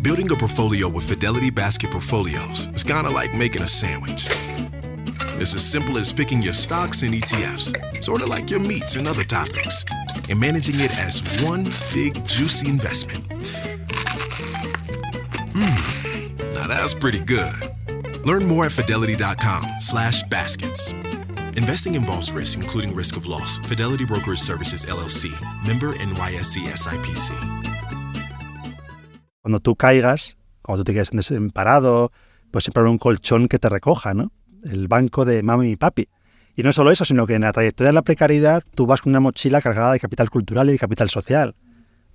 Building a portfolio with Fidelity Basket Portfolios is kind of like making a sandwich. It's as simple as picking your stocks and ETFs, sort of like your meats and other topics, and managing it as one big, juicy investment. Now that's pretty good. Learn more at fidelity.com/baskets. Investing involves risk, including risk of loss. Fidelity Brokerage Services, LLC. Member NYSE SIPC. Cuando tú caigas, cuando tú te quedes desamparado, pues siempre habrá un colchón que te recoja, ¿no? El banco de mami y papi. Y no solo eso, sino que en la trayectoria de la precariedad tú vas con una mochila cargada de capital cultural y de capital social.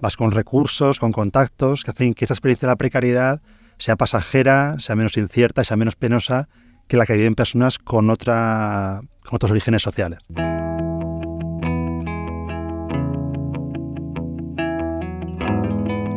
Vas con recursos, con contactos que hacen que esa experiencia de la precariedad sea pasajera, sea menos incierta, sea menos penosa que la que viven personas con otros orígenes sociales.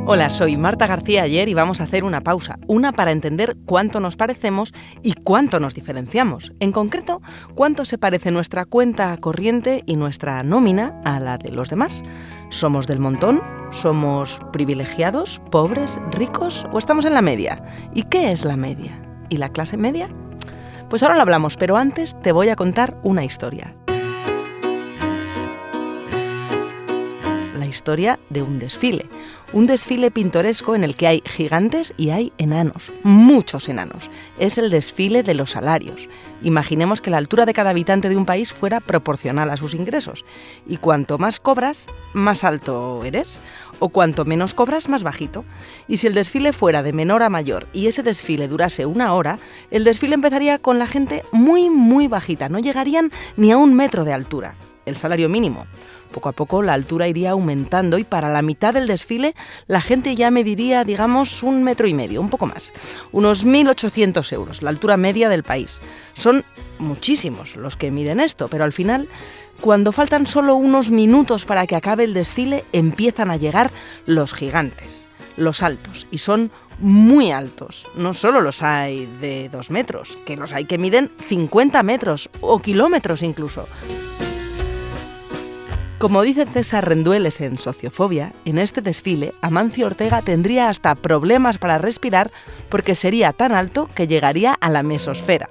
Hola, soy Marta García Ayer y vamos a hacer una pausa, una para entender cuánto nos parecemos y cuánto nos diferenciamos. En concreto, cuánto se parece nuestra cuenta corriente y nuestra nómina a la de los demás. ¿Somos del montón? ¿Somos privilegiados, pobres, ricos o estamos en la media? ¿Y qué es la media? ¿Y la clase media? Pues ahora lo hablamos, pero antes te voy a contar una historia. La historia de un desfile pintoresco en el que hay gigantes y hay enanos, muchos enanos. Es el desfile de los salarios. Imaginemos que la altura de cada habitante de un país fuera proporcional a sus ingresos. Y cuanto más cobras, más alto eres. O cuanto menos cobras, más bajito. Y si el desfile fuera de menor a mayor y ese desfile durase 1 hora, el desfile empezaría con la gente muy, muy bajita. No llegarían ni a 1 metro de altura. El salario mínimo. Poco a poco la altura iría aumentando y para la mitad del desfile la gente ya mediría, digamos, 1,5 metros, un poco más. Unos 1.800 euros, la altura media del país. Son muchísimos los que miden esto, pero al final, cuando faltan solo unos minutos para que acabe el desfile, empiezan a llegar los gigantes, los altos, y son muy altos. No solo los hay de 2 metros, que los hay que miden 50 metros o kilómetros incluso. Como dice César Rendueles en Sociofobia, en este desfile Amancio Ortega tendría hasta problemas para respirar porque sería tan alto que llegaría a la mesosfera.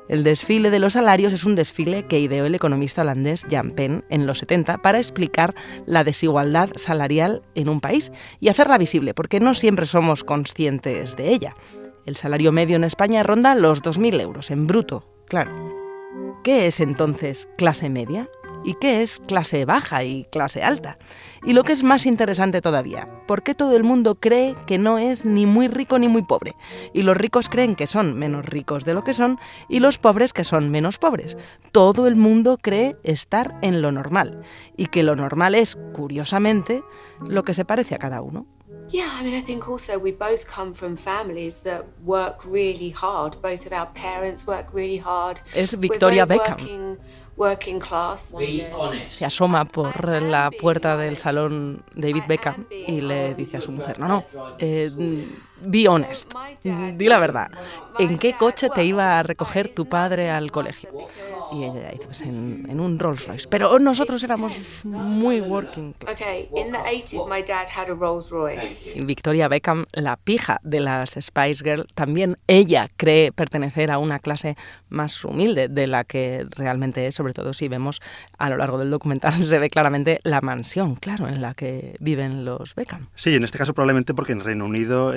El desfile de los salarios es un desfile que ideó el economista holandés Jan Pen en los 70 para explicar la desigualdad salarial en un país y hacerla visible, porque no siempre somos conscientes de ella. El salario medio en España ronda los 2.000 euros, en bruto, claro. ¿Qué es entonces clase media? ¿Y qué es clase baja y clase alta? Y lo que es más interesante todavía, ¿por qué todo el mundo cree que no es ni muy rico ni muy pobre? Y los ricos creen que son menos ricos de lo que son y los pobres que son menos pobres. Todo el mundo cree estar en lo normal y que lo normal es, curiosamente, lo que se parece a cada uno. Yeah, I mean, I think also we both come from families that work really hard. Both of our parents work really hard. Es Victoria Beckham. Working class. Se asoma por la puerta del salón David Beckham y le dice a su mujer, be honest, di la verdad, ¿en qué coche te iba a recoger tu padre al colegio? Y ella dice, pues en un Rolls Royce, pero nosotros éramos muy working class. Okay, in the 80s my dad had a Rolls Royce. Y Victoria Beckham, la pija de las Spice Girls, también ella cree pertenecer a una clase más humilde de la que realmente es, sobre todo si vemos a lo largo del documental, se ve claramente la mansión, claro, en la que viven los Beckham. Sí, en este caso probablemente porque en Reino Unido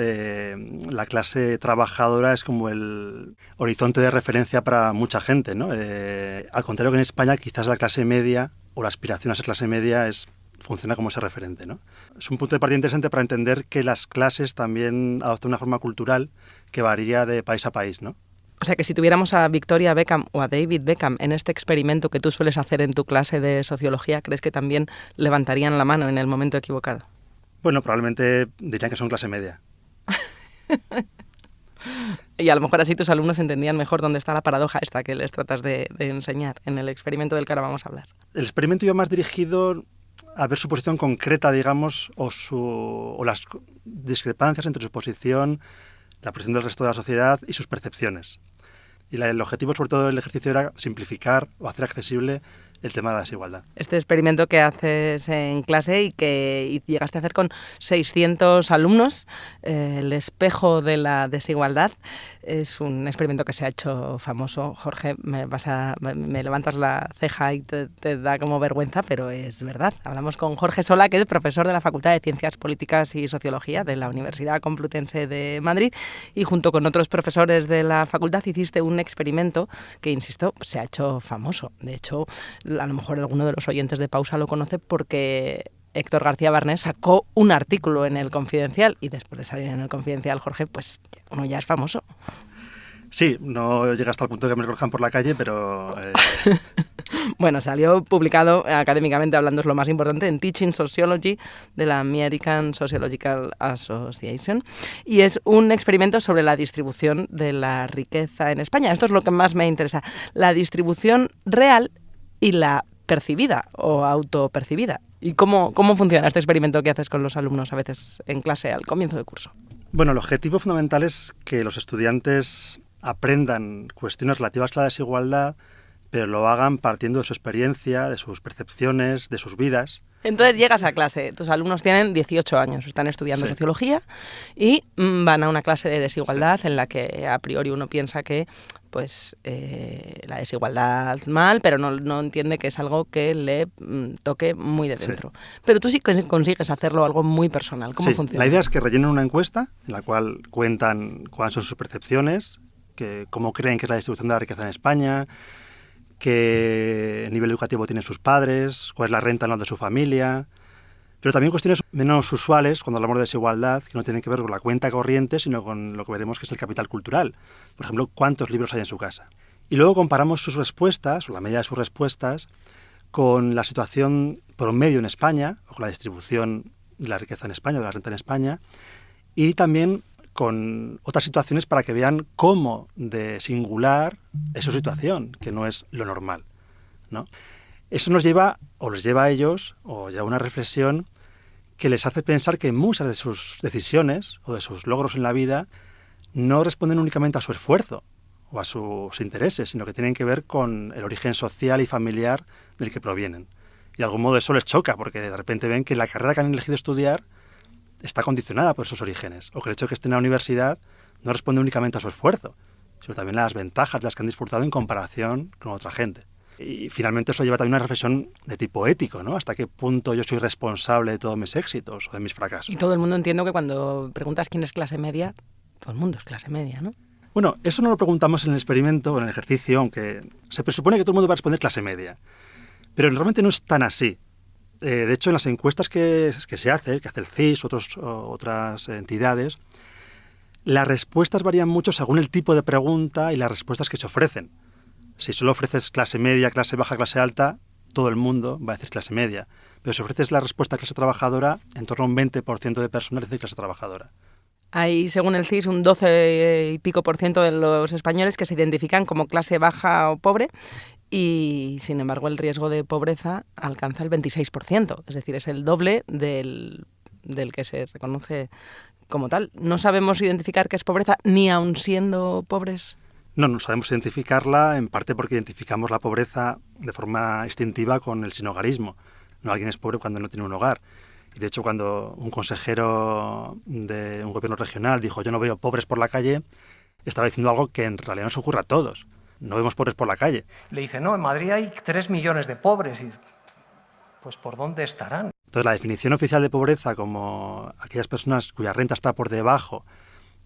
la clase trabajadora es como el horizonte de referencia para mucha gente, ¿no? Al contrario que en España, quizás la clase media o la aspiración a ser clase media funciona como ese referente, ¿no? Es un punto de partida interesante para entender que las clases también adoptan una forma cultural que varía de país a país, ¿no? O sea que si tuviéramos a Victoria Beckham o a David Beckham en este experimento que tú sueles hacer en tu clase de sociología, ¿crees que también levantarían la mano en el momento equivocado? Bueno, probablemente dirían que son clase media. Y a lo mejor así tus alumnos entendían mejor dónde está la paradoja esta que les tratas de enseñar en el experimento del que ahora vamos a hablar. El experimento iba más dirigido a ver su posición concreta, digamos, o las discrepancias entre su posición, la posición del resto de la sociedad y sus percepciones. Y el objetivo, sobre todo, del ejercicio era simplificar o hacer accesible el tema de la desigualdad. Este experimento que haces en clase y llegaste a hacer con 600 alumnos, el espejo de la desigualdad, es un experimento que se ha hecho famoso. Jorge, me levantas la ceja y te da como vergüenza, pero es verdad. Hablamos con Jorge Sola, que es profesor de la Facultad de Ciencias Políticas y Sociología de la Universidad Complutense de Madrid, y junto con otros profesores de la facultad hiciste un experimento que, insisto, se ha hecho famoso. De hecho, a lo mejor alguno de los oyentes de Pausa lo conoce porque Héctor García Barnés sacó un artículo en El Confidencial, y después de salir en El Confidencial, Jorge, pues uno ya es famoso. Sí, no llega hasta el punto de que me reconozcan por la calle, pero... Bueno, salió publicado académicamente hablando, es lo más importante, en Teaching Sociology de la American Sociological Association, y es un experimento sobre la distribución de la riqueza en España. Esto es lo que más me interesa, la distribución real y la percibida o autopercibida. ¿Y cómo funciona este experimento que haces con los alumnos a veces en clase al comienzo del curso? Bueno, el objetivo fundamental es que los estudiantes aprendan cuestiones relativas a la desigualdad, pero lo hagan partiendo de su experiencia, de sus percepciones, de sus vidas. Entonces llegas a clase, tus alumnos tienen 18 años, están estudiando sociología y van a una clase de desigualdad en la que a priori uno piensa que pues la desigualdad mal, pero no entiende que es algo que le toque muy de dentro. Pero tú sí consigues hacerlo algo muy personal. ¿Cómo funciona? La idea es que rellenen una encuesta en la cual cuentan cuáles son sus percepciones, cómo creen que es la distribución de la riqueza en España, qué nivel educativo tienen sus padres, cuál es la renta anual de su familia, pero también cuestiones menos usuales cuando hablamos de desigualdad, que no tienen que ver con la cuenta corriente, sino con lo que veremos que es el capital cultural. Por ejemplo, cuántos libros hay en su casa. Y luego comparamos sus respuestas, o la media de sus respuestas, con la situación promedio en España, o con la distribución de la riqueza en España, de la renta en España, y también con otras situaciones para que vean cómo de singular es su situación, que no es lo normal, ¿no? Eso nos lleva, o les lleva a ellos, o lleva a una reflexión que les hace pensar que muchas de sus decisiones o de sus logros en la vida no responden únicamente a su esfuerzo o a sus intereses, sino que tienen que ver con el origen social y familiar del que provienen. Y de algún modo eso les choca, porque de repente ven que la carrera que han elegido estudiar está condicionada por esos orígenes, o que el hecho de que estén en la universidad no responde únicamente a su esfuerzo, sino también a las ventajas de las que han disfrutado en comparación con otra gente. Y finalmente eso lleva también a una reflexión de tipo ético, ¿no? ¿Hasta qué punto yo soy responsable de todos mis éxitos o de mis fracasos? Y todo el mundo, entiendo que cuando preguntas quién es clase media, todo el mundo es clase media, ¿no? Bueno, eso no lo preguntamos en el experimento o en el ejercicio, aunque se presupone que todo el mundo va a responder clase media. Pero realmente no es tan así. De hecho, en las encuestas que se hace, que hace el CIS, otras entidades, las respuestas varían mucho según el tipo de pregunta y las respuestas que se ofrecen. Si solo ofreces clase media, clase baja, clase alta, todo el mundo va a decir clase media. Pero si ofreces la respuesta clase trabajadora, en torno a un 20% de personas dice clase trabajadora. Hay, según el CIS, un 12 y pico % de los españoles que se identifican como clase baja o pobre, y sin embargo el riesgo de pobreza alcanza el 26%, es decir, es el doble del que se reconoce como tal. ¿No sabemos identificar qué es pobreza ni aun siendo pobres? No sabemos identificarla, en parte porque identificamos la pobreza de forma instintiva con el sinhogarismo. No, alguien es pobre cuando no tiene un hogar. Y de hecho, cuando un consejero de un gobierno regional dijo yo no veo pobres por la calle, estaba diciendo algo que en realidad nos ocurre a todos. No vemos pobres por la calle. Le dice, no, en Madrid hay 3 millones de pobres. Y pues, ¿por dónde estarán? Entonces, la definición oficial de pobreza como aquellas personas cuya renta está por debajo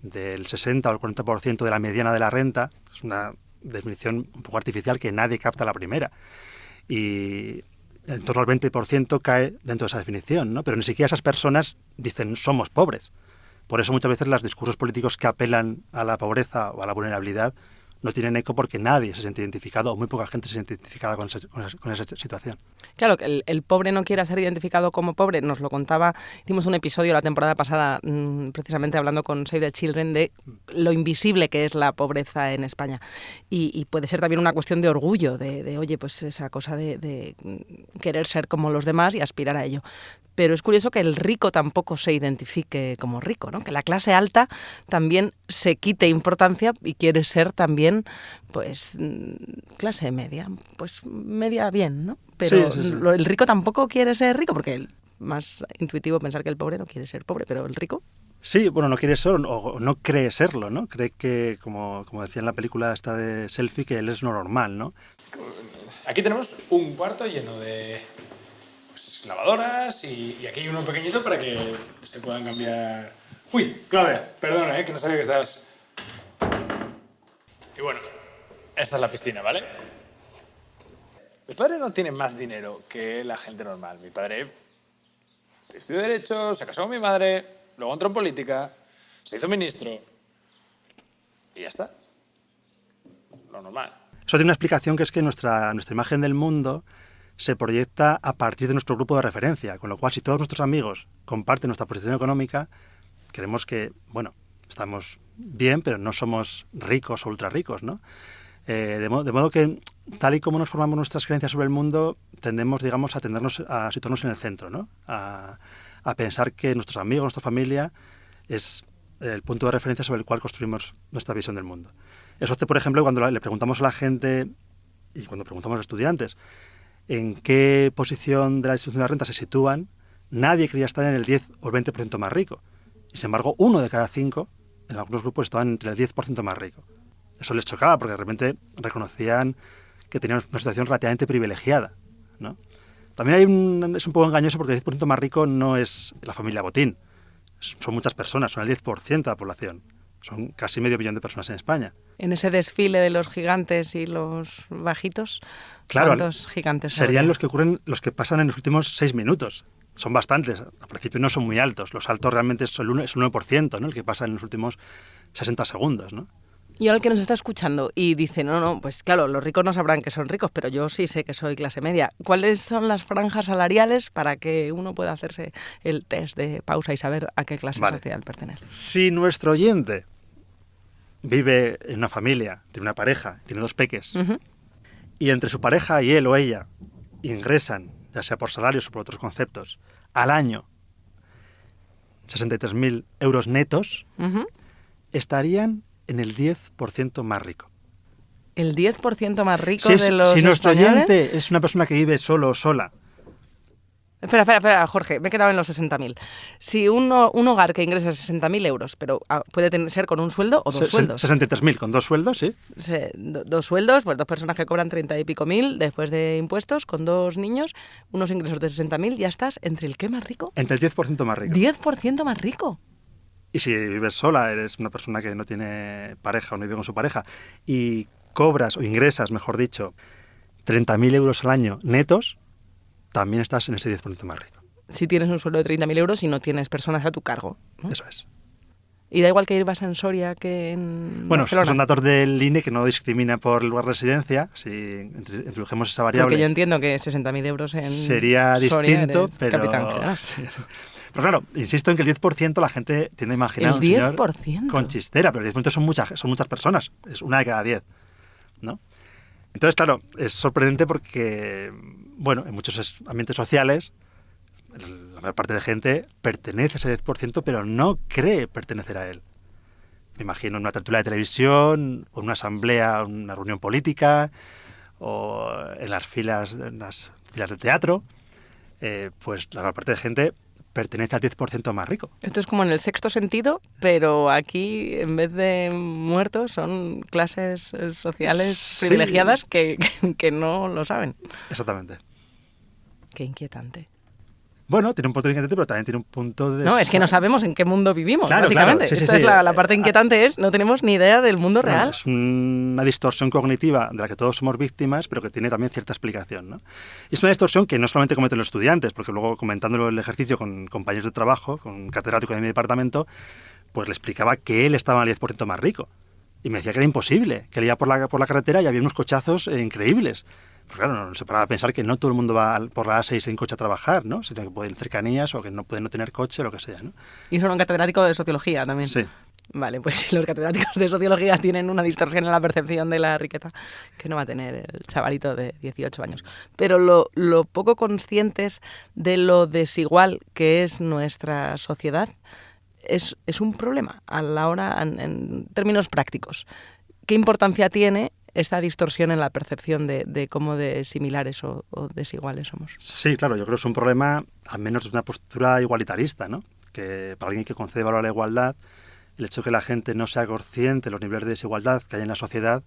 del 60 o el 40% de la mediana de la renta, es una definición un poco artificial que nadie capta a la primera. Y en torno al 20% cae dentro de esa definición, ¿no? Pero ni siquiera esas personas dicen somos pobres. Por eso muchas veces los discursos políticos que apelan a la pobreza o a la vulnerabilidad no tienen eco porque nadie se siente identificado o muy poca gente se siente identificada con esa situación. Claro, que el pobre no quiera ser identificado como pobre, nos lo contaba, hicimos un episodio la temporada pasada precisamente hablando con Save the Children de lo invisible que es la pobreza en España. Y puede ser también una cuestión de orgullo, de oye, pues esa cosa de querer ser como los demás y aspirar a ello. Pero es curioso que el rico tampoco se identifique como rico, ¿no? Que la clase alta también se quite importancia y quiere ser también bien, pues clase media, pues media bien, ¿no? Pero Sí. el rico tampoco quiere ser rico, porque es más intuitivo pensar que el pobre no quiere ser pobre, pero el rico... Sí, bueno, no quiere ser o no cree serlo, ¿no? Cree que, como decía en la película esta de Selfie, que él es lo normal, ¿no? Aquí tenemos un cuarto lleno de lavadoras y aquí hay uno pequeñito para que se puedan cambiar... Uy, Claudia, perdona, que no sabía que estás... Y bueno, esta es la piscina, ¿vale? Mi padre no tiene más dinero que la gente normal. Mi padre estudió Derecho, se casó con mi madre, luego entró en política, se hizo ministro y ya está. Lo normal. Eso tiene una explicación, que es que nuestra imagen del mundo se proyecta a partir de nuestro grupo de referencia, con lo cual si todos nuestros amigos comparten nuestra posición económica, creemos que, bueno, estamos bien, pero no somos ricos o ultra ricos, ¿no? De modo que, tal y como nos formamos nuestras creencias sobre el mundo, tendemos, digamos, a situarnos en el centro, ¿no? A pensar que nuestros amigos, nuestra familia, es el punto de referencia sobre el cual construimos nuestra visión del mundo. Eso hace, por ejemplo, cuando le preguntamos a la gente, y cuando preguntamos a los estudiantes, en qué posición de la distribución de la renta se sitúan, nadie quería estar en el 10 o el 20% más rico. Y sin embargo, 1 de cada 5 en algunos grupos estaban entre el 10% más rico. Eso les chocaba porque de repente reconocían que tenían una situación relativamente privilegiada, ¿no? También es un poco engañoso porque el 10% más rico no es la familia Botín. Son muchas personas, son el 10% de la población. Son casi medio millón de personas en España. En ese desfile de los gigantes y los bajitos, Claro, ¿cuántos gigantes serían habría? los que pasan en los últimos 6 minutos. Son bastantes. Al principio no son muy altos. Los altos realmente es el 1%, ¿no? El que pasa en los últimos 60 segundos, ¿no? Y ahora el que nos está escuchando y dice, no, pues claro, los ricos no sabrán que son ricos, pero yo sí sé que soy clase media. ¿Cuáles son las franjas salariales para que uno pueda hacerse el test de pausa y saber a qué clase social pertenece? Si nuestro oyente vive en una familia, tiene una pareja, tiene 2 peques, y entre su pareja y él o ella ingresan, ya sea por salarios o por otros conceptos, al año 63.000 euros netos, estarían en el 10% más rico. ¿El 10% más rico Si de los si nuestro españoles? oyente es una persona que vive solo o sola, Espera, Jorge, me he quedado en los 60.000. Si un hogar que ingresa 60.000 euros, pero puede ser con un sueldo o 2 sueldos. 63.000 con 2 sueldos, sí. 2 sueldos, pues 2 personas que cobran 30 y pico mil después de impuestos, con 2 niños, unos ingresos de 60.000, ya estás entre el ¿qué más rico? Entre el 10% más rico. 10% más rico. Y si vives sola, eres una persona que no tiene pareja o no vive con su pareja, y cobras o ingresas, mejor dicho, 30.000 euros al año netos, también estás en ese 10% más rico. Si tienes un sueldo de 30.000 euros y no tienes personas a tu cargo, ¿no? Eso es. Y da igual que vivas en Soria que en Bueno, Barcelona. son datos del INE que no discrimina por lugar de residencia. Si introdujemos esa variable, Porque yo entiendo que 60.000 euros en sería Soria distinto, eres pero... capitán general. Sí. Pero claro, insisto en que el 10% la gente tiende a imaginar El a un señor 10%. con chistera, pero el 10% son muchas personas, es 1 de cada 10, ¿no? Entonces, claro, es sorprendente porque, bueno, en muchos ambientes sociales, la mayor parte de gente pertenece a ese 10%, pero no cree pertenecer a él. Me imagino en una tertulia de televisión, o en una asamblea, una reunión política, o en las filas de teatro, pues la mayor parte de gente pertenece al 10% más rico. Esto es como en el Sexto Sentido, pero aquí en vez de muertos son clases sociales Sí. privilegiadas que no lo saben. Exactamente. Qué inquietante. Bueno, tiene un punto de inquietante, pero también tiene un punto de... No, es que no sabemos en qué mundo vivimos, Claro, básicamente. claro, sí, Esta sí, es sí. la parte inquietante, no tenemos ni idea del mundo No, real. es una distorsión cognitiva de la que todos somos víctimas, pero que tiene también cierta explicación, ¿no? Y es una distorsión que no solamente cometen los estudiantes, porque luego comentándolo el ejercicio con compañeros de trabajo, con un catedrático de mi departamento, pues le explicaba que él estaba en el 10% más rico. Y me decía que era imposible, que él iba por la carretera y había unos cochazos increíbles. Pues claro, no se paraba a pensar que no todo el mundo va por la A6 en coche a trabajar, ¿no? Sino que pueden ir cercanías o que no pueden no tener coche o lo que sea, ¿no? Y son un catedrático de sociología también. Sí. Vale, pues si los catedráticos de sociología tienen una distorsión en la percepción de la riqueza que no va a tener el chavalito de 18 años. Pero lo poco conscientes de lo desigual que es nuestra sociedad es un problema a la hora, en términos prácticos. ¿qué importancia tiene esta distorsión en la percepción de cómo de similares o desiguales somos? Sí, claro, yo creo que es un problema, al menos desde una postura igualitarista, ¿no? Que para alguien que concede valor a la igualdad, el hecho de que la gente no sea consciente de los niveles de desigualdad que hay en la sociedad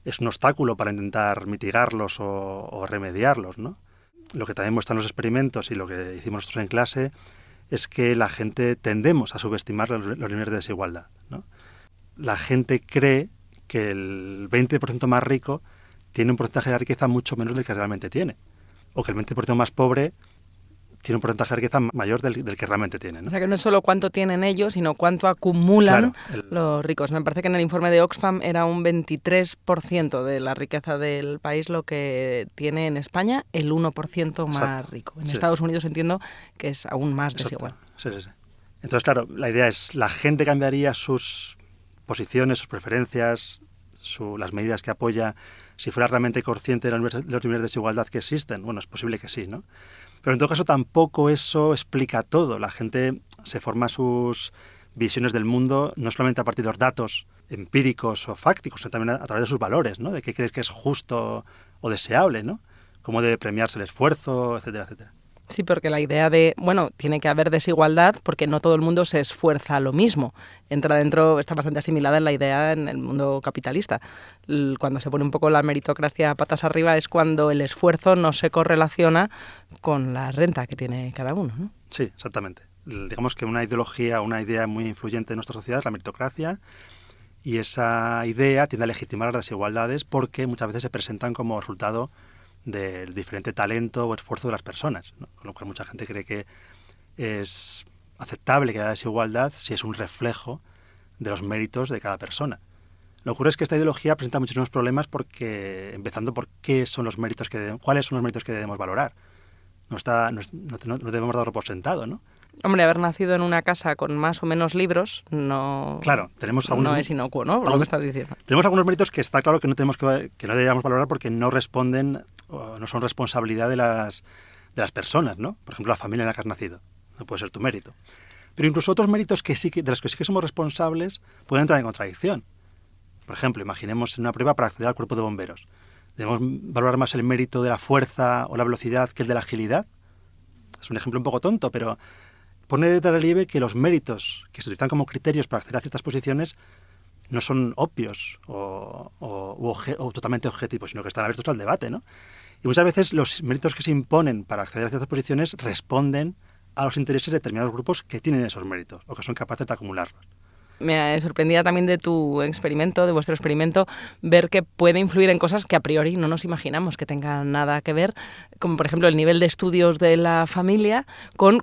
es un obstáculo para intentar mitigarlos o remediarlos, ¿no? Lo que también muestran los experimentos y lo que hicimos nosotros en clase es que la gente tendemos a subestimar los niveles de desigualdad, ¿no? La gente cree que el 20% más rico tiene un porcentaje de riqueza mucho menor del que realmente tiene, o que el 20% más pobre tiene un porcentaje de riqueza mayor del que realmente tiene, ¿no? O sea, que no es solo cuánto tienen ellos, sino cuánto acumulan Claro, los ricos. Me parece que en el informe de Oxfam era un 23% de la riqueza del país lo que tiene en España el 1% más Exacto. rico. En Sí. Estados Unidos entiendo que es aún más Exacto. desigual. Sí. Entonces, claro, la idea es, la gente cambiaría sus posiciones, sus preferencias, las medidas que apoya, si fuera realmente consciente de los niveles de desigualdad que existen. Bueno, es posible que sí, ¿no? Pero en todo caso tampoco eso explica todo. La gente se forma sus visiones del mundo no solamente a partir de los datos empíricos o fácticos, sino también a través de sus valores, ¿no? De qué crees que es justo o deseable, ¿no? Cómo debe premiarse el esfuerzo, etcétera, etcétera. Sí, porque la idea de, bueno, tiene que haber desigualdad porque no todo el mundo se esfuerza lo mismo. Entra dentro, está bastante asimilada en la idea en el mundo capitalista. Cuando se pone un poco la meritocracia patas arriba es cuando el esfuerzo no se correlaciona con la renta que tiene cada uno, ¿no? Sí, exactamente. Digamos que una ideología, una idea muy influyente en nuestra sociedad es la meritocracia, y esa idea tiende a legitimar las desigualdades porque muchas veces se presentan como resultado del diferente talento o esfuerzo de las personas, ¿no? Con lo cual mucha gente cree que es aceptable que haya desigualdad si es un reflejo de los méritos de cada persona. Lo que ocurre es que esta ideología presenta muchísimos problemas porque, empezando por cuáles son los méritos que debemos valorar. No debemos darlo por sentado, ¿no? Hombre, haber nacido en una casa con más o menos libros no, Claro, tenemos no es inocuo, ¿no? Por lo que estás diciendo. Tenemos algunos méritos que está claro que no deberíamos valorar porque no responden o no son responsabilidad de las personas, ¿no? Por ejemplo, la familia en la que has nacido. No puede ser tu mérito. Pero incluso otros méritos de los que sí que somos responsables pueden entrar en contradicción. Por ejemplo, imaginemos en una prueba para acceder al cuerpo de bomberos. ¿Debemos valorar más el mérito de la fuerza o la velocidad que el de la agilidad? Es un ejemplo un poco tonto, pero pone de relieve que los méritos que se utilizan como criterios para acceder a ciertas posiciones no son obvios o totalmente objetivos, sino que están abiertos al debate, ¿no? Y muchas veces los méritos que se imponen para acceder a ciertas posiciones responden a los intereses de determinados grupos que tienen esos méritos o que son capaces de acumularlos. Me sorprendía también de vuestro experimento, ver que puede influir en cosas que a priori no nos imaginamos que tengan nada que ver, como por ejemplo el nivel de estudios de la familia con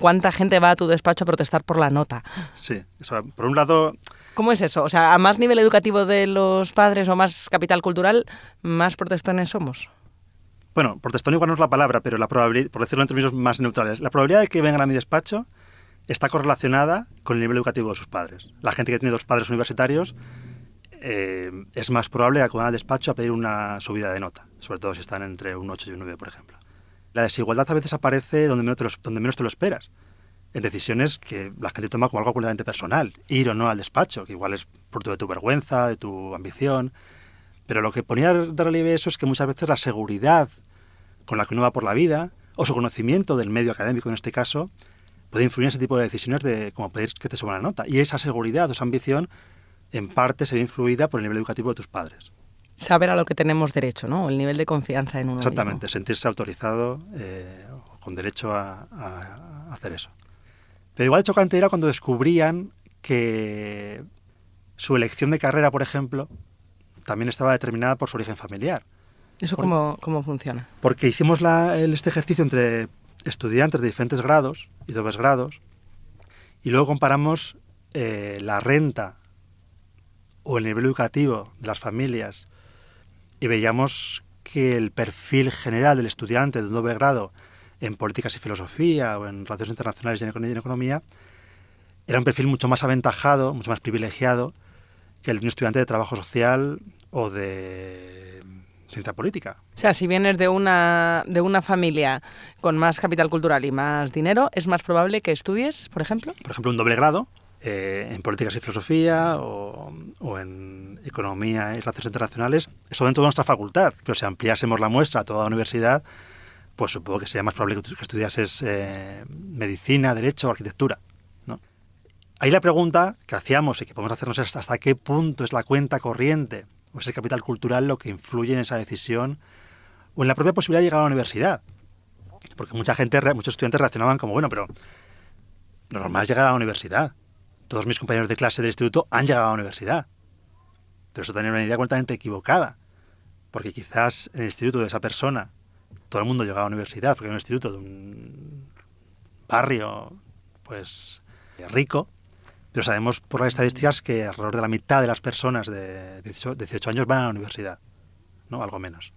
cuánta gente va a tu despacho a protestar por la nota. Sí, eso, por un lado... ¿Cómo es eso? O sea, a más nivel educativo de los padres o más capital cultural, más protestones somos. Bueno, protestón igual no es la palabra, pero la probabilidad, por decirlo en términos más neutrales, la probabilidad de que vengan a mi despacho está correlacionada con el nivel educativo de sus padres. La gente que tiene 2 padres universitarios es más probable que acudan al despacho a pedir una subida de nota, sobre todo si están entre un 8 y un 9, por ejemplo. La desigualdad a veces aparece donde menos te lo esperas, en decisiones que la gente toma como algo completamente personal, ir o no al despacho, que igual es producto de tu vergüenza, de tu ambición. Pero lo que ponía de relieve eso es que muchas veces la seguridad con la que uno va por la vida, o su conocimiento del medio académico en este caso, puede influir en ese tipo de decisiones de como pedir que te suban la nota. Y esa seguridad o esa ambición, en parte, se ve influida por el nivel educativo de tus padres. Saber a lo que tenemos derecho, ¿no? El nivel de confianza en uno Exactamente, mismo. sentirse autorizado con derecho a hacer eso. Pero igual de chocante era cuando descubrían que su elección de carrera, por ejemplo, también estaba determinada por su origen familiar. ¿Eso cómo funciona? Porque hicimos este ejercicio entre estudiantes de diferentes grados y dobles grados, y luego comparamos la renta o el nivel educativo de las familias, y veíamos que el perfil general del estudiante de un doble grado en políticas y filosofía o en relaciones internacionales y en economía era un perfil mucho más aventajado, mucho más privilegiado que el de un estudiante de trabajo social o de ciencia política. O sea, si vienes de una familia con más capital cultural y más dinero, ¿es más probable que estudies, por ejemplo? Por ejemplo, un doble grado en políticas y filosofía o en economía y relaciones internacionales, eso dentro de nuestra facultad. Pero si ampliásemos la muestra a toda la universidad, pues supongo que sería más probable que estudiases medicina, derecho o arquitectura, ¿no? Ahí la pregunta que hacíamos y que podemos hacernos es hasta qué punto es la cuenta corriente o es el capital cultural lo que influye en esa decisión o en la propia posibilidad de llegar a la universidad. Porque muchos estudiantes reaccionaban como, bueno, pero lo normal es llegar a la universidad. Todos mis compañeros de clase del instituto han llegado a la universidad. Pero eso tenía una idea completamente equivocada. Porque quizás en el instituto de esa persona todo el mundo llegaba a la universidad, porque era un instituto de un barrio pues rico, pero sabemos por las estadísticas que alrededor de la mitad de las personas de 18 años van a la universidad, ¿no? Algo menos.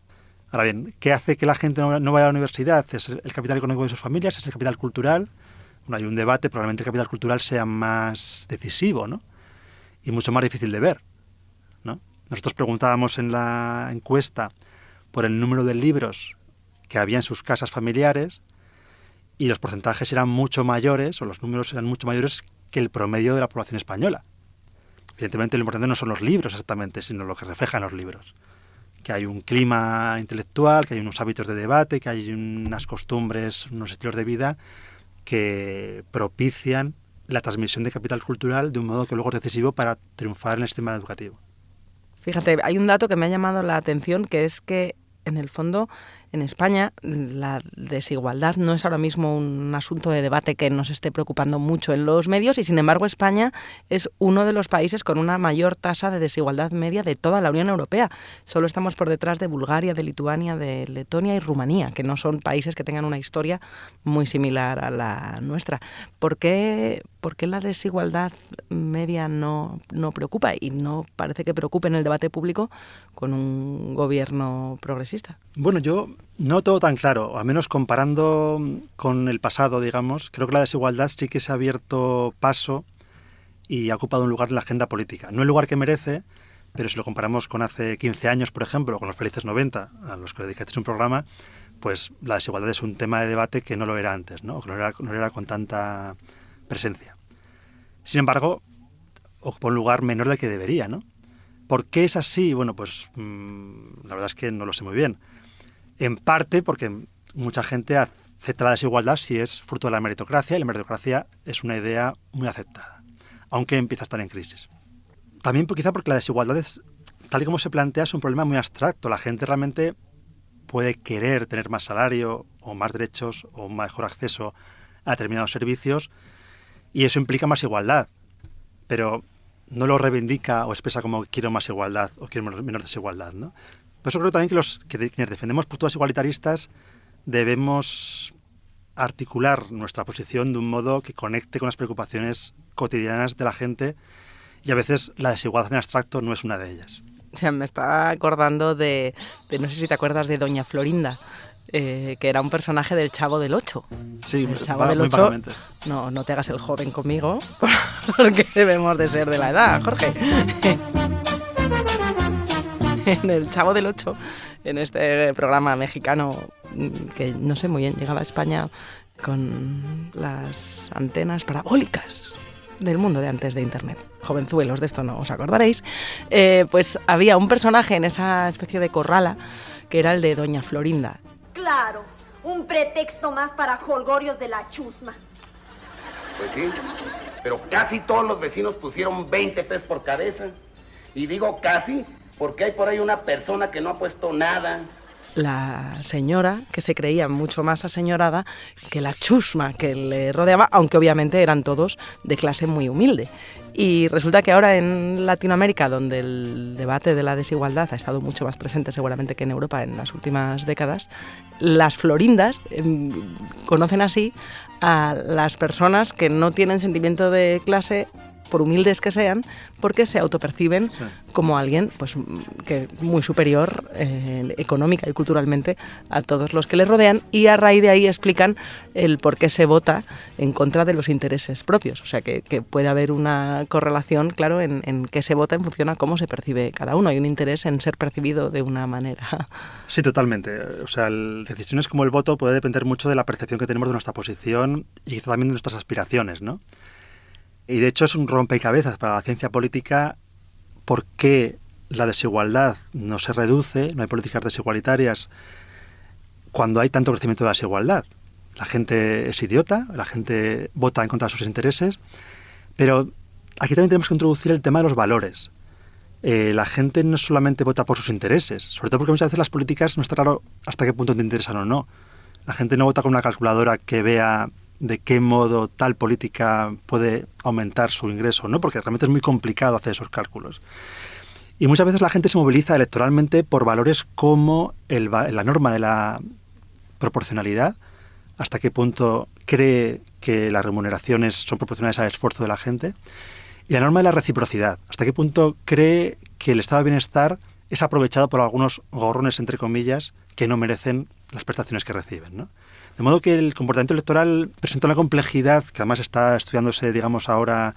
Ahora bien, ¿qué hace que la gente no vaya a la universidad? ¿Es el capital económico de sus familias? ¿Es el capital cultural? Bueno, hay un debate, probablemente el capital cultural sea más decisivo, ¿no? Y mucho más difícil de ver, ¿no? Nosotros preguntábamos en la encuesta por el número de libros que había en sus casas familiares y los porcentajes eran mucho mayores, o los números eran mucho mayores que el promedio de la población española. Evidentemente lo importante no son los libros exactamente, sino lo que reflejan los libros. Que hay un clima intelectual, que hay unos hábitos de debate, que hay unas costumbres, unos estilos de vida que propician la transmisión de capital cultural de un modo que luego es decisivo para triunfar en el sistema educativo. Fíjate, hay un dato que me ha llamado la atención, que es que en el fondo, en España, la desigualdad no es ahora mismo un asunto de debate que nos esté preocupando mucho en los medios y, sin embargo, España es uno de los países con una mayor tasa de desigualdad media de toda la Unión Europea. Solo estamos por detrás de Bulgaria, de Lituania, de Letonia y Rumanía, que no son países que tengan una historia muy similar a la nuestra. ¿Por qué la desigualdad media no preocupa y no parece que preocupe en el debate público con un gobierno progresista? Bueno, yo no todo tan claro, al menos comparando con el pasado, digamos, creo que la desigualdad sí que se ha abierto paso y ha ocupado un lugar en la agenda política. No el lugar que merece, pero si lo comparamos con hace 15 años, por ejemplo, con los felices 90, a los que dedicasteis un programa, pues la desigualdad es un tema de debate que no lo era antes, ¿no? O que no era con tanta presencia. Sin embargo, ocupa un lugar menor del que debería, ¿no? ¿Por qué es así? Bueno, pues la verdad es que no lo sé muy bien. En parte porque mucha gente acepta la desigualdad si es fruto de la meritocracia, y la meritocracia es una idea muy aceptada, aunque empieza a estar en crisis. También quizá porque la desigualdad, tal y como se plantea, es un problema muy abstracto. La gente realmente puede querer tener más salario o más derechos o un mejor acceso a determinados servicios y eso implica más igualdad, pero no lo reivindica o expresa como quiero más igualdad o quiero menos desigualdad, ¿no? Por eso creo también que quienes defendemos posturas igualitaristas debemos articular nuestra posición de un modo que conecte con las preocupaciones cotidianas de la gente y a veces la desigualdad en abstracto no es una de ellas. O sea, me estaba acordando de no sé si te acuerdas de Doña Florinda, que era un personaje del Chavo del Ocho. Sí, el Chavo del muy Ocho. vagamente. No te hagas el joven conmigo, porque debemos de ser de la edad, Jorge. En el Chavo del Ocho, en este programa mexicano que no sé muy bien, llegaba a España con las antenas parabólicas del mundo de antes de Internet. Jovenzuelos, de esto no os acordaréis. Pues había un personaje en esa especie de corrala que era el de Doña Florinda. Claro, un pretexto más para jolgorios de la chusma. Pues sí, pero casi todos los vecinos pusieron 20 pesos por cabeza. Y digo casi porque hay por ahí una persona que no ha puesto nada. La señora, que se creía mucho más aseñorada que la chusma que le rodeaba, aunque obviamente eran todos de clase muy humilde. Y resulta que ahora en Latinoamérica, donde el debate de la desigualdad ha estado mucho más presente seguramente que en Europa en las últimas décadas, las florindas conocen así a las personas que no tienen sentimiento de clase, por humildes que sean, porque se autoperciben como alguien pues que muy superior económica y culturalmente a todos los que les rodean, y a raíz de ahí explican el por qué se vota en contra de los intereses propios. O sea que puede haber una correlación, claro, en qué se vota en función a cómo se percibe cada uno. Hay un interés en ser percibido de una manera. Sí, totalmente. O sea, decisiones como el voto puede depender mucho de la percepción que tenemos de nuestra posición y también de nuestras aspiraciones, ¿no? Y de hecho es un rompecabezas para la ciencia política por qué la desigualdad no se reduce, no hay políticas desigualitarias cuando hay tanto crecimiento de la desigualdad. La gente es idiota, la gente vota en contra de sus intereses, pero aquí también tenemos que introducir el tema de los valores. La gente no solamente vota por sus intereses, sobre todo porque muchas veces las políticas no está claro hasta qué punto te interesan o no. La gente no vota con una calculadora que vea de qué modo tal política puede aumentar su ingreso, ¿no? Porque realmente es muy complicado hacer esos cálculos. Y muchas veces la gente se moviliza electoralmente por valores como la norma de la proporcionalidad, hasta qué punto cree que las remuneraciones son proporcionales al esfuerzo de la gente, y la norma de la reciprocidad, hasta qué punto cree que el estado de bienestar es aprovechado por algunos gorrones, entre comillas, que no merecen las prestaciones que reciben, ¿no? De modo que el comportamiento electoral presenta una complejidad que además está estudiándose, digamos, ahora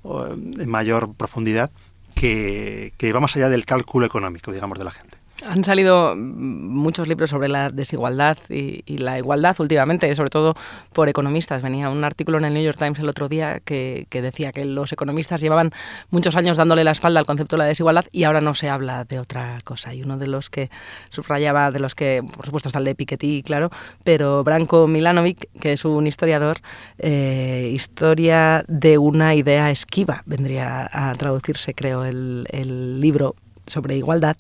en mayor profundidad, que va más allá del cálculo económico, digamos, de la gente. Han salido muchos libros sobre la desigualdad y la igualdad últimamente, sobre todo por economistas. Venía un artículo en el New York Times el otro día que decía que los economistas llevaban muchos años dándole la espalda al concepto de la desigualdad y ahora no se habla de otra cosa. Y uno de los que subrayaba, de los que, por supuesto, está el de Piketty, claro, pero Branko Milanovic, que es un historiador, historia de una idea esquiva, vendría a traducirse, creo, el libro sobre igualdad.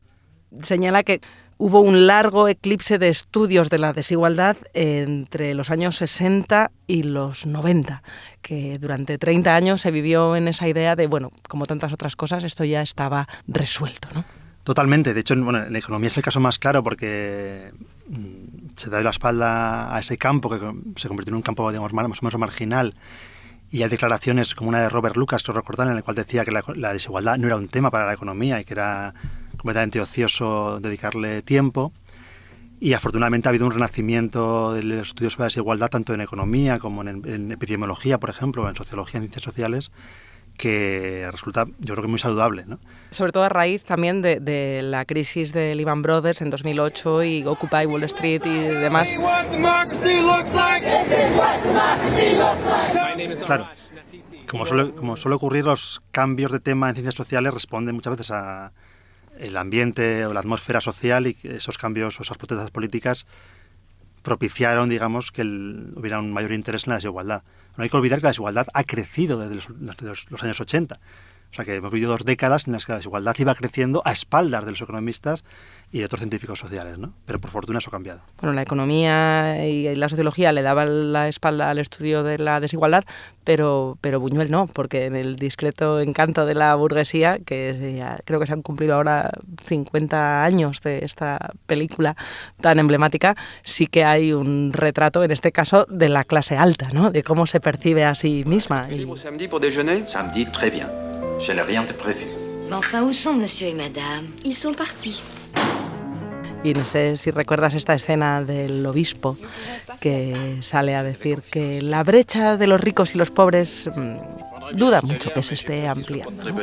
Señala que hubo un largo eclipse de estudios de la desigualdad entre los años 60 y los 90, que durante 30 años se vivió en esa idea de, bueno, como tantas otras cosas, esto ya estaba resuelto, ¿no? Totalmente. De hecho, bueno, en la economía es el caso más claro porque se da la espalda a ese campo que se convirtió en un campo, digamos, más o menos marginal. Y hay declaraciones como una de Robert Lucas, que os recordarán, en la cual decía que la desigualdad no era un tema para la economía y que era completamente ocioso dedicarle tiempo. Y afortunadamente ha habido un renacimiento de los estudios sobre la desigualdad, tanto en economía como en epidemiología, por ejemplo, en sociología, en ciencias sociales, que resulta, yo creo que muy saludable, ¿no? Sobre todo a raíz también de la crisis de Lehman Brothers en 2008 y Occupy Wall Street y demás. Claro, como suele ocurrir, los cambios de tema en ciencias sociales responden muchas veces a el ambiente o la atmósfera social, y esos cambios o esas protestas políticas propiciaron, digamos, que hubiera un mayor interés en la desigualdad. No hay que olvidar que la desigualdad ha crecido desde los años 80. O sea que hemos vivido 2 décadas en las que la desigualdad iba creciendo a espaldas de los economistas y de otros científicos sociales, ¿no? Pero por fortuna eso ha cambiado. Bueno, la economía y la sociología le daban la espalda al estudio de la desigualdad, pero Buñuel no, porque en el discreto encanto de la burguesía, que ya creo que se han cumplido ahora 50 años de esta película tan emblemática, sí que hay un retrato, en este caso, de la clase alta, ¿no? De cómo se percibe a sí misma. Samedi pour déjeuner? Samedi, très bien. Je n'ai rien de prévu. Mais enfin, où sont monsieur et madame? Ils sont partis. Y no sé si recuerdas esta escena del obispo que sale a decir que la brecha de los ricos y los pobres duda mucho que se esté ampliando, ¿no?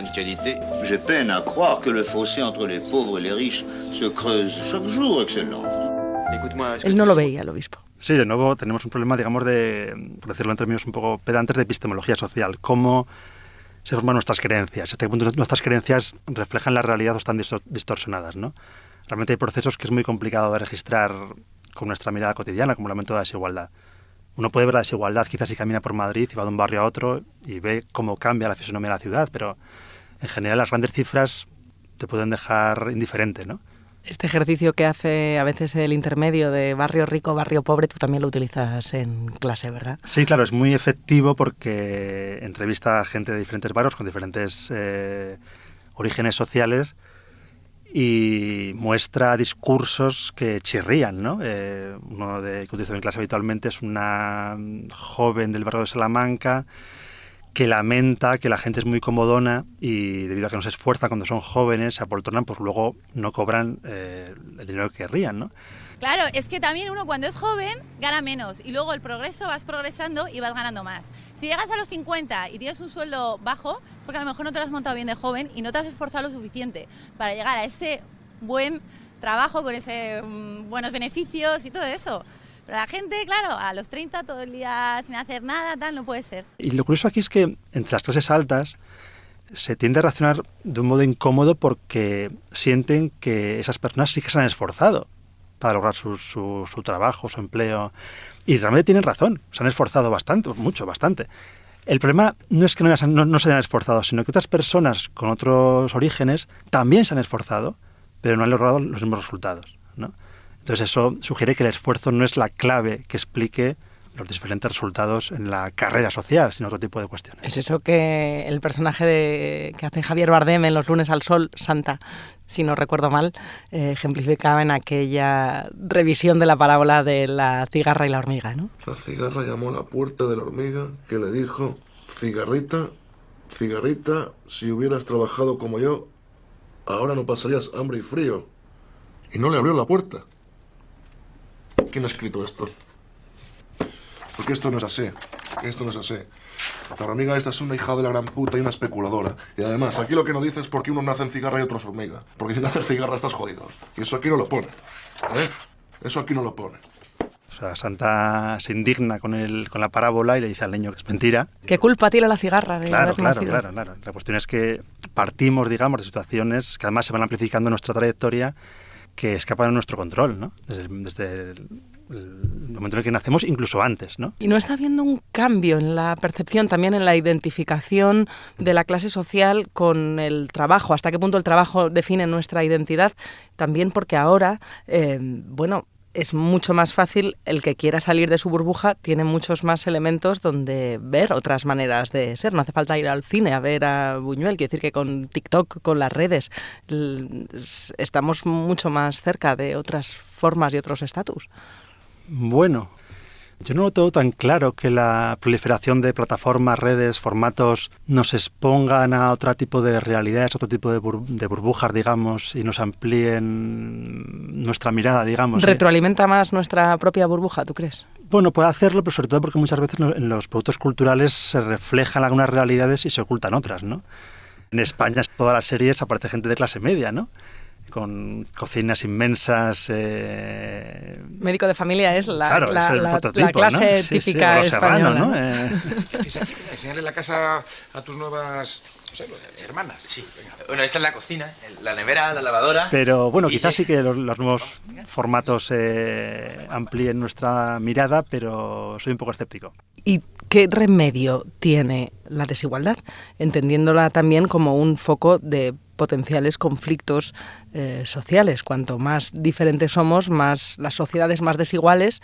J'ai peine à croire que le fossé entre les pauvres et les riches se creuse chaque jour, Excellence. Él no lo veía, el obispo. Sí, de nuevo tenemos un problema, digamos, por decirlo en términos un poco pedantes, de epistemología social. Cómo se forman nuestras creencias. Hasta qué punto nuestras creencias reflejan la realidad o están distorsionadas, ¿no? Realmente hay procesos que es muy complicado de registrar con nuestra mirada cotidiana, como el aumento de la desigualdad. Uno puede ver la desigualdad quizás si camina por Madrid y va de un barrio a otro y ve cómo cambia la fisonomía de la ciudad, pero en general las grandes cifras te pueden dejar indiferente, ¿no? Este ejercicio que hace a veces el intermedio de barrio rico, barrio pobre, tú también lo utilizas en clase, ¿verdad? Sí, claro, es muy efectivo porque entrevista a gente de diferentes barrios con diferentes orígenes sociales y muestra discursos que chirrían, ¿no? Uno que utilizo en clase habitualmente es una joven del barrio de Salamanca que lamenta que la gente es muy comodona y debido a que no se esfuerzan cuando son jóvenes, se apoltronan, pues luego no cobran el dinero que querrían, ¿no? Claro, es que también uno cuando es joven gana menos y luego el progreso vas progresando y vas ganando más. Si llegas a los 50 y tienes un sueldo bajo, porque a lo mejor no te lo has montado bien de joven y no te has esforzado lo suficiente para llegar a ese buen trabajo con ese buenos beneficios y todo eso. Pero la gente, claro, a los 30 todo el día sin hacer nada, tal, no puede ser. Y lo curioso aquí es que entre las clases altas se tiende a reaccionar de un modo incómodo porque sienten que esas personas sí que se han esforzado para lograr su trabajo, su empleo. Y realmente tienen razón, se han esforzado bastante, mucho, bastante. El problema no es que no se hayan esforzado, sino que otras personas con otros orígenes también se han esforzado, pero no han logrado los mismos resultados, ¿no? Entonces eso sugiere que el esfuerzo no es la clave que explique los diferentes resultados en la carrera social, sino otro tipo de cuestiones. Es eso que el personaje que hace Javier Bardem en Los lunes al sol, Santa, si no recuerdo mal, ejemplificaba en aquella revisión de la parábola de la cigarra y la hormiga, ¿no? La cigarra llamó a la puerta de la hormiga, que le dijo: cigarrita, cigarrita, si hubieras trabajado como yo, ahora no pasarías hambre y frío. Y no le abrió la puerta. ¿Quién ha escrito esto? Porque esto no es así. Esto no es así. La hormiga esta es una hija de la gran puta y una especuladora. Y además, aquí lo que no dice es por qué unos nacen cigarra y otros hormiga. Porque si naces cigarra estás jodido. Y eso aquí no lo pone. ¿Eh? Eso aquí no lo pone. O sea, Santa se indigna con la parábola y le dice al niño que es mentira. ¿Qué culpa tiene la cigarra de haber nacido? Claro. La cuestión es que partimos, digamos, de situaciones que además se van amplificando en nuestra trayectoria, que escapan de nuestro control, ¿no? Desde el momento en el que nacemos, incluso antes, ¿no? ¿Y no está habiendo un cambio en la percepción, también en la identificación de la clase social con el trabajo? ¿Hasta qué punto el trabajo define nuestra identidad? También porque ahora, es mucho más fácil, el que quiera salir de su burbuja tiene muchos más elementos donde ver otras maneras de ser. No hace falta ir al cine a ver a Buñuel. Quiero decir que con TikTok, con las redes, estamos mucho más cerca de otras formas y otros estatus. Bueno, yo no lo tengo tan claro que la proliferación de plataformas, redes, formatos nos expongan a otro tipo de realidades, otro tipo de burbujas, digamos, y nos amplíen nuestra mirada, digamos. ¿Retroalimenta más nuestra propia burbuja, tú crees? Bueno, puede hacerlo, pero sobre todo porque muchas veces en los productos culturales se reflejan algunas realidades y se ocultan otras, ¿no? En España, en todas las series aparece gente de clase media, ¿no? Con cocinas inmensas. Médico de familia es la clase, ¿no? típica española, ¿no? ¿Qué haces aquí? Enseñarle la casa a tus nuevas hermanas. Sí. Bueno, esta es la cocina, la nevera, la lavadora. Pero bueno, quizás sí que los nuevos formatos amplíen nuestra mirada, pero soy un poco escéptico. ¿Y qué remedio tiene la desigualdad? Entendiéndola también como un foco de potenciales conflictos sociales. Cuanto más diferentes somos, más las sociedades más desiguales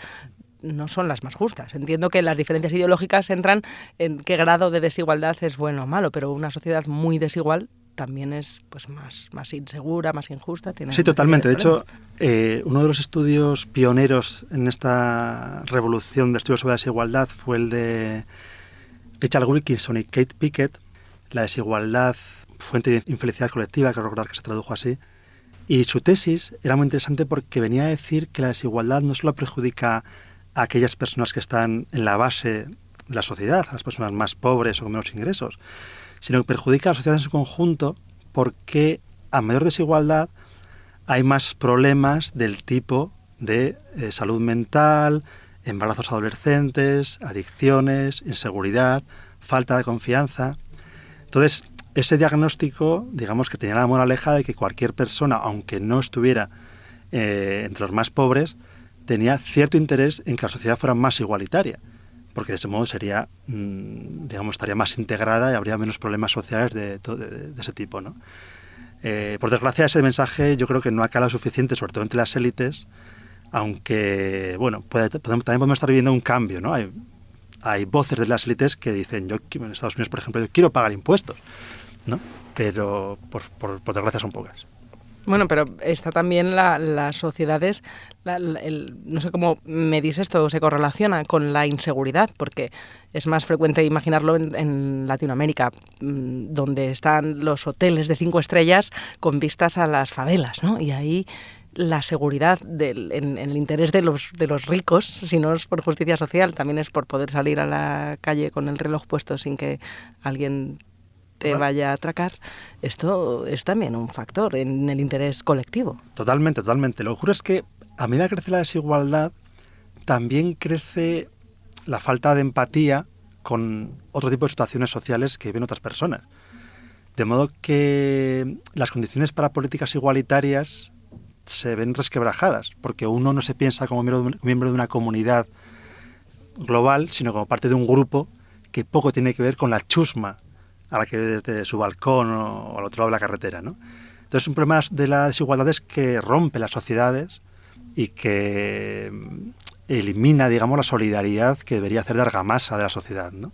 no son las más justas. Entiendo que las diferencias ideológicas entran en qué grado de desigualdad es bueno o malo, pero una sociedad muy desigual también es pues más insegura, más injusta. Sí, totalmente. De hecho, uno de los estudios pioneros en esta revolución de estudios sobre la desigualdad fue el de Richard Wilkinson y Kate Pickett, La desigualdad, fuente de infelicidad colectiva, creo recordar que se tradujo así. Y su tesis era muy interesante porque venía a decir que la desigualdad no solo perjudica a aquellas personas que están en la base de la sociedad, a las personas más pobres o con menos ingresos, sino que perjudica a la sociedad en su conjunto porque a mayor desigualdad hay más problemas del tipo de salud mental, embarazos adolescentes, adicciones, inseguridad, falta de confianza. Entonces, ese diagnóstico, digamos que tenía la moraleja de que cualquier persona, aunque no estuviera entre los más pobres, tenía cierto interés en que la sociedad fuera más igualitaria, porque de ese modo sería, estaría más integrada y habría menos problemas sociales de ese tipo, ¿no? Por desgracia, ese mensaje yo creo que no ha calado suficiente, sobre todo entre las élites, aunque, bueno, también podemos estar viviendo un cambio, ¿no? Hay voces de las élites que dicen, en Estados Unidos, por ejemplo, yo quiero pagar impuestos, ¿no? Pero por desgracia son pocas. Bueno, pero está también las sociedades, no sé cómo medís esto, se correlaciona con la inseguridad, porque es más frecuente imaginarlo en Latinoamérica, donde están los hoteles de 5 estrellas con vistas a las favelas, ¿no? Y ahí la seguridad en el interés de los ricos, si no es por justicia social, también es por poder salir a la calle con el reloj puesto sin que alguien te vaya a atracar. Esto es también un factor en el interés colectivo. Totalmente. Lo que ocurre es que a medida que crece la desigualdad, también crece la falta de empatía con otro tipo de situaciones sociales que viven otras personas. De modo que las condiciones para políticas igualitarias se ven resquebrajadas, porque uno no se piensa como miembro de una comunidad global, sino como parte de un grupo que poco tiene que ver con la chusma a la que ve desde su balcón o al otro lado de la carretera, ¿no? Entonces, un problema de la desigualdad es que rompe las sociedades y que elimina, digamos, la solidaridad que debería hacer de argamasa de la sociedad, ¿no?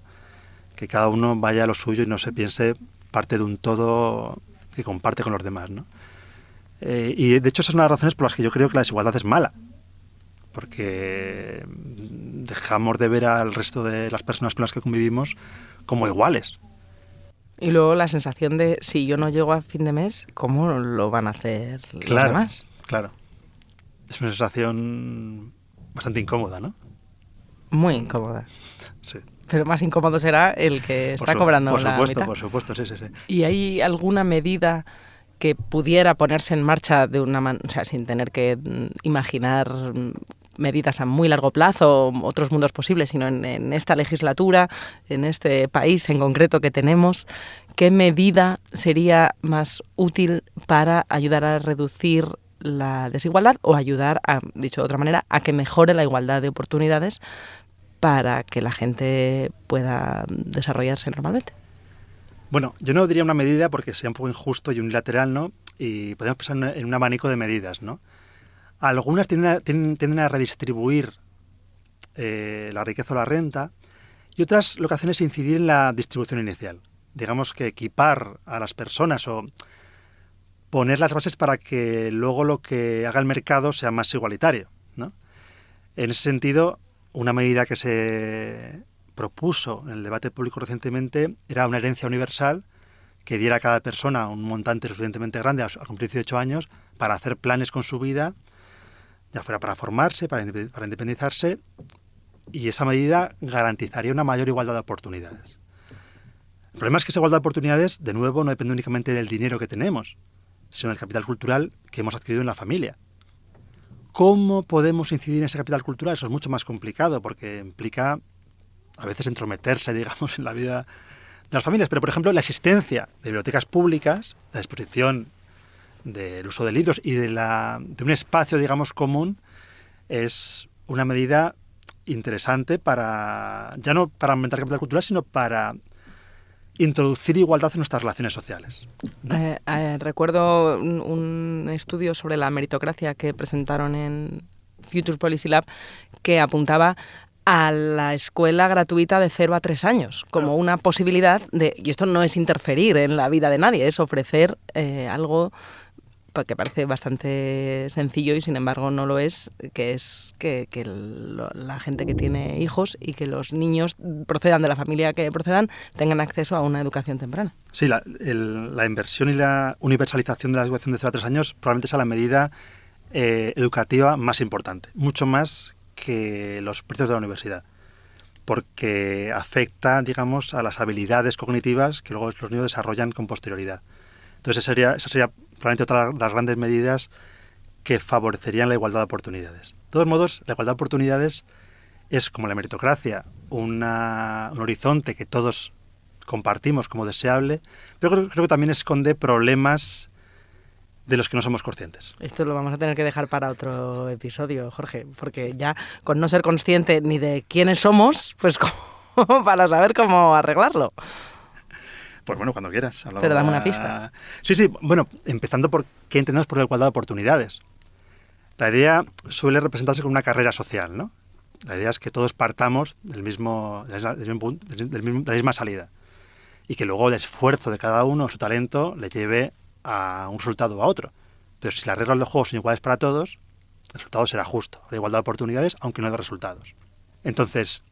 Que cada uno vaya a lo suyo y no se piense parte de un todo que comparte con los demás, ¿no? Y de hecho esas son las razones por las que yo creo que la desigualdad es mala, porque dejamos de ver al resto de las personas con las que convivimos como iguales. Y luego la sensación de, si yo no llego a fin de mes, ¿cómo lo van a hacer los demás? Claro. Es una sensación bastante incómoda, ¿no? Muy incómoda. Sí. Pero más incómodo será el que está cobrando la mitad. Por supuesto, sí. ¿Y hay alguna medida que pudiera ponerse en marcha de una o sea, sin tener que imaginar medidas a muy largo plazo, otros mundos posibles, sino en esta legislatura, en este país en concreto que tenemos, qué medida sería más útil para ayudar a reducir la desigualdad o ayudar, dicho de otra manera, a que mejore la igualdad de oportunidades para que la gente pueda desarrollarse normalmente? Bueno, yo no diría una medida porque sería un poco injusto y unilateral, ¿no? Y podemos pensar en un abanico de medidas, ¿no? Algunas tienden a redistribuir la riqueza o la renta, y otras lo que hacen es incidir en la distribución inicial. Digamos que equipar a las personas o poner las bases para que luego lo que haga el mercado sea más igualitario, ¿no? En ese sentido, una medida que se propuso en el debate público recientemente era una herencia universal que diera a cada persona un montante suficientemente grande al cumplir 18 años para hacer planes con su vida, ya fuera para formarse, para independizarse, y esa medida garantizaría una mayor igualdad de oportunidades. El problema es que esa igualdad de oportunidades, de nuevo, no depende únicamente del dinero que tenemos, sino del capital cultural que hemos adquirido en la familia. ¿Cómo podemos incidir en ese capital cultural? Eso es mucho más complicado porque implica a veces entrometerse, digamos, en la vida de las familias. Pero, por ejemplo, la existencia de bibliotecas públicas, la disposición del uso de libros y de un espacio, digamos, común, es una medida interesante para, ya no para aumentar el capital cultural, sino para introducir igualdad en nuestras relaciones sociales, ¿no? Recuerdo un estudio sobre la meritocracia que presentaron en Future Policy Lab que apuntaba a la escuela gratuita de 0 a 3 años como una posibilidad de, y esto no es interferir en la vida de nadie, es ofrecer algo que parece bastante sencillo y sin embargo no lo es, que es que la gente que tiene hijos y que los niños procedan de la familia que procedan tengan acceso a una educación temprana. Sí, la inversión y la universalización de la educación de 0 a 3 años probablemente sea la medida educativa más importante, mucho más que los precios de la universidad, porque afecta, digamos, a las habilidades cognitivas que luego los niños desarrollan con posterioridad. Entonces esa sería probablemente otra de las grandes medidas que favorecerían la igualdad de oportunidades. De todos modos, la igualdad de oportunidades es, como la meritocracia, un horizonte que todos compartimos como deseable, pero creo que también esconde problemas de los que no somos conscientes. Esto lo vamos a tener que dejar para otro episodio, Jorge, porque ya con no ser consciente ni de quiénes somos, pues como para saber cómo arreglarlo. Pues bueno, cuando quieras. Pero dame una pista. Sí, bueno, empezando por qué entendemos por la igualdad de oportunidades. La idea suele representarse como una carrera social, ¿no? La idea es que todos partamos de la misma salida y que luego el esfuerzo de cada uno, su talento, le lleve a un resultado o a otro. Pero si las reglas del juego son iguales para todos, el resultado será justo. Habrá igualdad de oportunidades, aunque no de resultados. Entonces,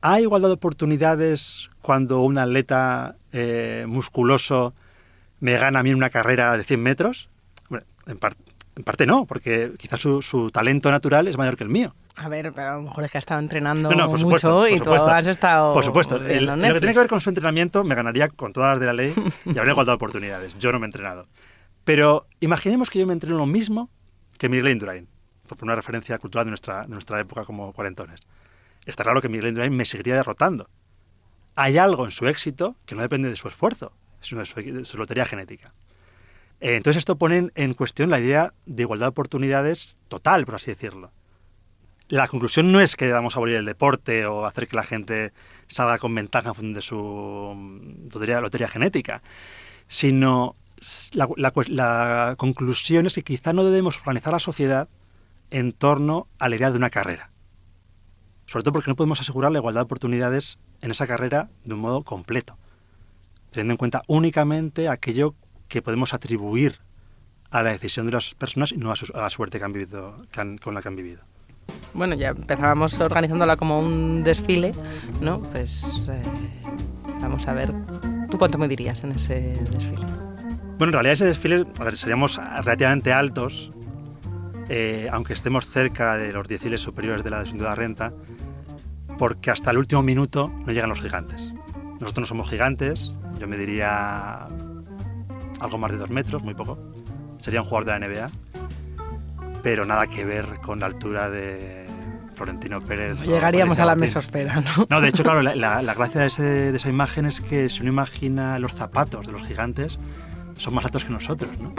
¿hay igualdad de oportunidades cuando un atleta musculoso me gana a mí en una carrera de 100 metros? Bueno, en parte no, porque quizás su talento natural es mayor que el mío. A ver, pero a lo mejor es que ha estado entrenando por supuesto, mucho y tú has estado... Por supuesto. Lo que tiene que ver con su entrenamiento me ganaría con todas las de la ley y habría igualdad de oportunidades. Yo no me he entrenado. Pero imaginemos que yo me entreno lo mismo que Miguel Indurain, por una referencia cultural de nuestra época como cuarentones. Está claro que Miguel Indurain me seguiría derrotando. Hay algo en su éxito que no depende de su esfuerzo, sino de su lotería genética. Entonces esto pone en cuestión la idea de igualdad de oportunidades total, por así decirlo. La conclusión no es que debamos abolir el deporte o hacer que la gente salga con ventaja en función de su lotería genética, sino la conclusión es que quizá no debemos organizar la sociedad en torno a la idea de una carrera. Sobre todo porque no podemos asegurar la igualdad de oportunidades en esa carrera de un modo completo, teniendo en cuenta únicamente aquello que podemos atribuir a la decisión de las personas y no a la suerte con la que han vivido. Bueno, ya empezábamos organizándola como un desfile, ¿no? Pues vamos a ver, ¿tú cuánto me dirías en ese desfile? Bueno, en realidad ese desfile, seríamos relativamente altos, aunque estemos cerca de los deciles superiores de la de la renta, porque hasta el último minuto no llegan los gigantes. Nosotros no somos gigantes, yo me diría algo más de 2 metros, muy poco. Sería un jugador de la NBA, pero nada que ver con la altura de Florentino Pérez. Llegaríamos a la mesosfera, ¿no? No, de hecho, claro, la gracia de esa imagen es que si uno imagina los zapatos de los gigantes, son más altos que nosotros, ¿no?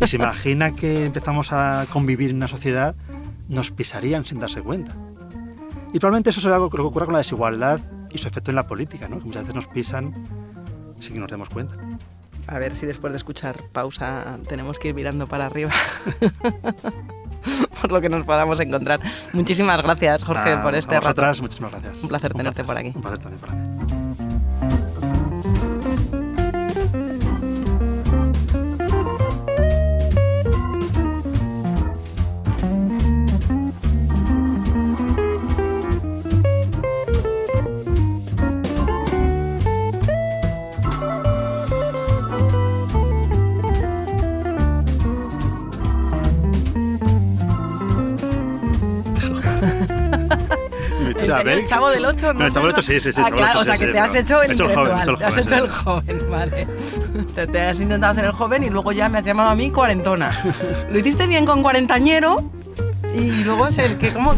Y se imagina que empezamos a convivir en una sociedad, nos pisarían sin darse cuenta. Y probablemente eso será algo que ocurra con la desigualdad y su efecto en la política, ¿no? Que muchas veces nos pisan sin que nos demos cuenta. A ver si después de escuchar Pausa tenemos que ir mirando para arriba por lo que nos podamos encontrar. Muchísimas gracias, Jorge, por este rato. A vosotras, muchísimas gracias. Un placer tenerte por aquí. Un placer también para mí. ¿El Chavo del 8? No, el Chavo del 8 sí. Ah, claro, o sea, que te has hecho el intelectual, te has hecho el joven, vale. Te has intentado hacer el joven y luego ya me has llamado a mí cuarentona. Lo hiciste bien con cuarentañero y luego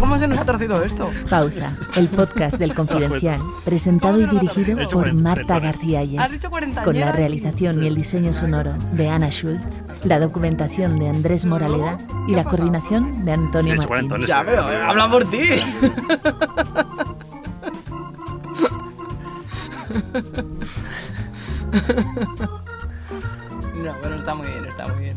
¿cómo se nos ha torcido esto? Pausa, el podcast del Confidencial, presentado y dirigido por Marta García Ayer, ¿Has dicho cuarentañera? con la realización y el diseño sonoro de Ana Schultz, la documentación de Andrés Moraleda y la coordinación de Antonio Martín. Ya, pero habla por ti. No, bueno, está muy bien.